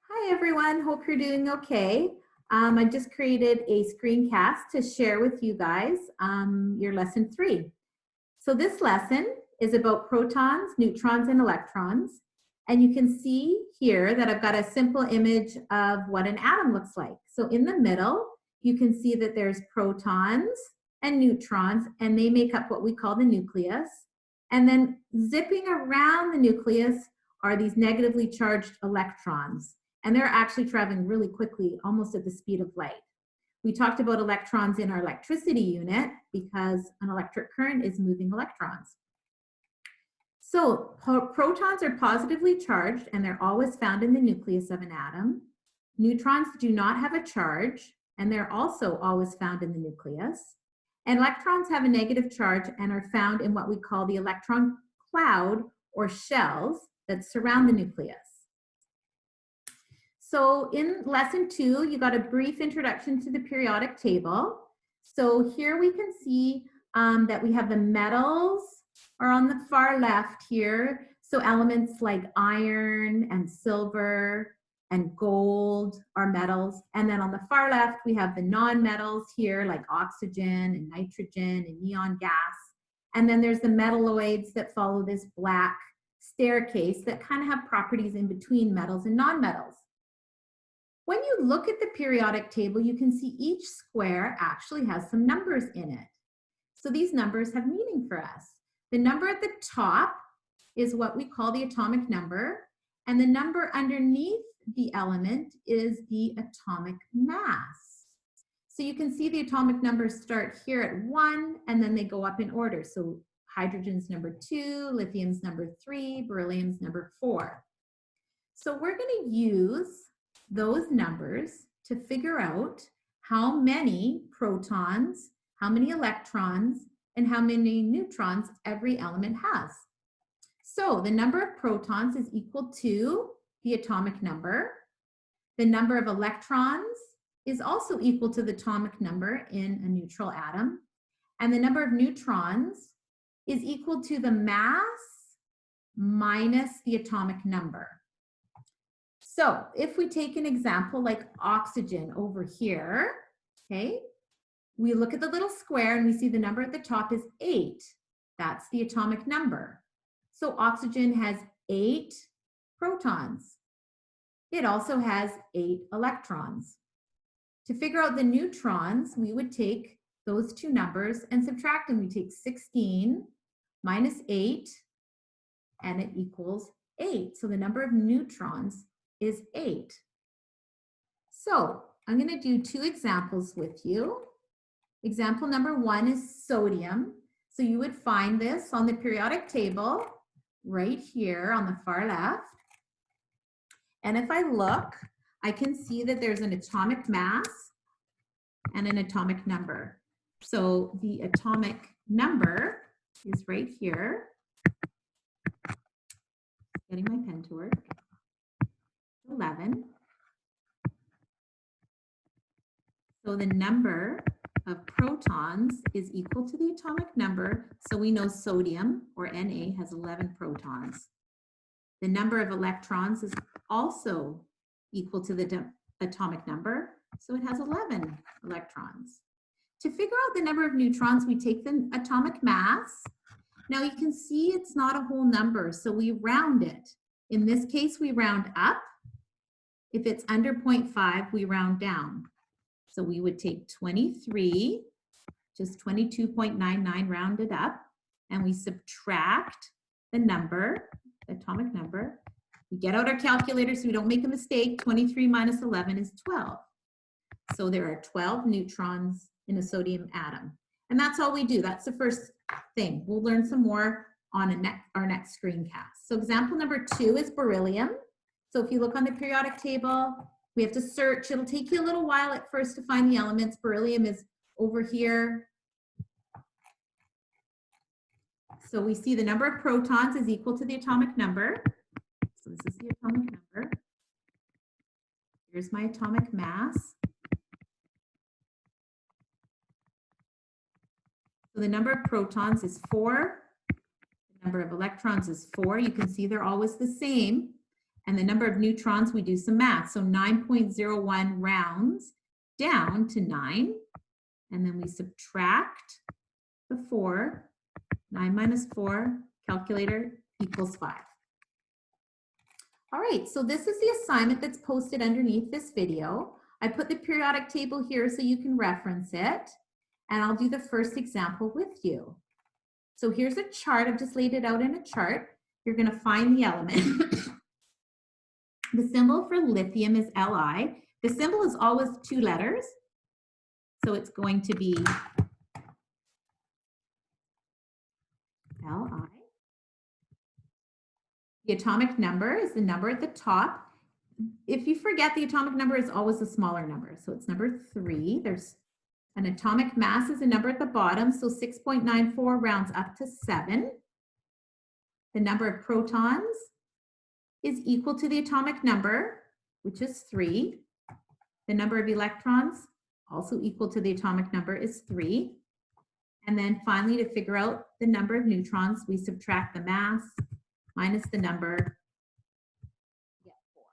Hi everyone, hope you're doing okay. I just created a screencast to share with you guys your lesson 3. So this lesson is about protons, neutrons, and electrons. And you can see here that I've got a simple image of what an atom looks like. So in the middle, you can see that there's protons and neutrons, and they make up what we call the nucleus. And then zipping around the nucleus are these negatively charged electrons. And they're actually traveling really quickly, almost at the speed of light. We talked about electrons in our electricity unit because an electric current is moving electrons. So protons are positively charged and they're always found in the nucleus of an atom. Neutrons do not have a charge and they're also always found in the nucleus. And electrons have a negative charge and are found in what we call the electron cloud or shells that surround the nucleus. So in lesson 2, you got a brief introduction to the periodic table. So here we can see that we have the metals are on the far left here. So elements like iron and silver and gold are metals. And then on the far left, we have the non-metals here like oxygen and nitrogen and neon gas. And then there's the metalloids that follow this black staircase that kind of have properties in between metals and non-metals. When you look at the periodic table, you can see each square actually has some numbers in it. So these numbers have meaning for us. The number at the top is what we call the atomic number, and the number underneath the element is the atomic mass. So you can see the atomic numbers start here at 1, and then they go up in order. So hydrogen's number 2, lithium's number 3, beryllium's number 4. So we're going to use those numbers to figure out how many protons, how many electrons, and how many neutrons every element has. So the number of protons is equal to the atomic number. The number of electrons is also equal to the atomic number in a neutral atom. And the number of neutrons is equal to the mass minus the atomic number. So if we take an example like oxygen over here, okay, we look at the little square and we see the number at the top is 8. That's the atomic number. So oxygen has 8 protons. It also has 8 electrons. To figure out the neutrons, we would take those two numbers and subtract them. We take 16 minus 8 and it equals 8. So the number of neutrons is 8. So I'm going to do 2 examples with you. Example number 1 is sodium. So you would find this on the periodic table right here on the far left. And if I look, I can see that there's an atomic mass and an atomic number. So the atomic number is right here. Getting my pen to work. 11. So the number of protons is equal to the atomic number. So we know sodium, or Na, has 11 protons. The number of electrons is also equal to the atomic number. So it has 11 electrons. To figure out the number of neutrons, we take the atomic mass. Now you can see it's not a whole number, so we round it. In this case, we round up. If it's under 0.5, we round down. So we would take 23, just 22.99 rounded up, and we subtract the number, the atomic number. We get out our calculator so we don't make a mistake. 23 minus 11 is 12. So there are 12 neutrons in a sodium atom. And that's all we do. That's the first thing. We'll learn some more on our next screencast. So example number 2 is beryllium. So if you look on the periodic table, we have to search. It'll take you a little while at first to find the elements. Beryllium is over here. So we see the number of protons is equal to the atomic number. So this is the atomic number. Here's my atomic mass. So the number of protons is 4. The number of electrons is 4. You can see they're always the same. And the number of neutrons, we do some math. So 9.01 rounds down to 9. And then we subtract the 4. 9 minus 4, calculator, equals 5. All right, so this is the assignment that's posted underneath this video. I put the periodic table here so you can reference it. And I'll do the first example with you. So here's a chart. I've just laid it out in a chart. You're going to find the element. The symbol for lithium is Li. The symbol is always 2 letters. So it's going to be Li. The atomic number is the number at the top. If you forget, the atomic number is always a smaller number. So it's number 3. There's an atomic mass is a number at the bottom. So 6.94 rounds up to 7. The number of protons is equal to the atomic number, which is 3. The number of electrons, also equal to the atomic number, is 3. And then finally, to figure out the number of neutrons, we subtract the mass minus the number, get 4.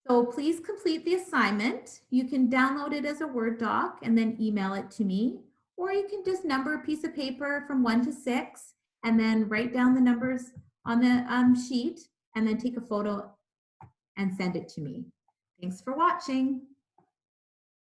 So please complete the assignment. You can download it as a Word doc and then email it to me, or you can just number a piece of paper from 1 to 6 and then write down the numbers on the sheet and then take a photo and send it to me. Thanks for watching.